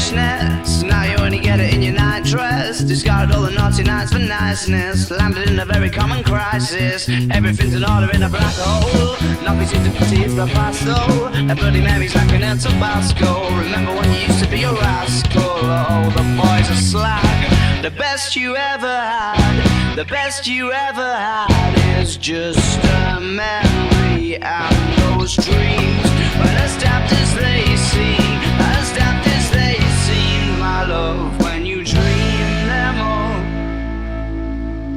foolishness. Now you only get it in your night dress. Discarded all the naughty nights for niceness. Landed in a very common crisis. Everything's in order in a black hole. Nothing seems to pity if the past though. A Bloody Mary's like an El Tabasco. Remember when you used to be a rascal? Oh, the boys are slag. The best you ever had, the best you ever had is just a memory and those dreams. But as daft as they seem, as daft as they seem, my love, when you dream them all.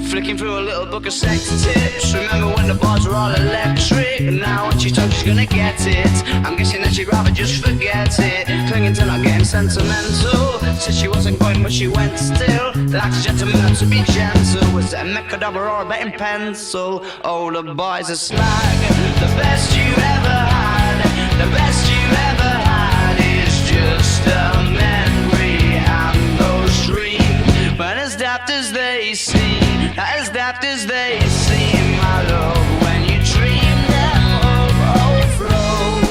Flicking through a little book of sex tips. Remember when the bars were all electric? Now when she talks she's gonna get it. I'm guessing that she'd rather just forget it. Clinging to not getting sentimental. Said she wasn't going but she went still. Like a gentleman had to be gentle. Was it a mechadabra or a betting pencil? Oh, the boys are slag. The best you ever had, the best you ever had is just a memory and those dreams. But as daft as they seem, as daft as they seem, my love, when you dream them overflow.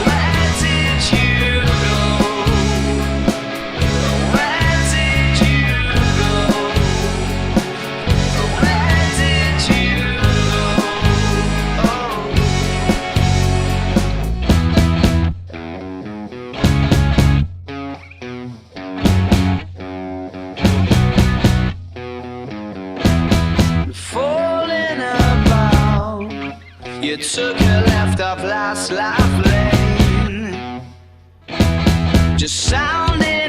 Where did you go? Where did you go? Where did you go? Falling about, you took a left off last life lane. Just sounding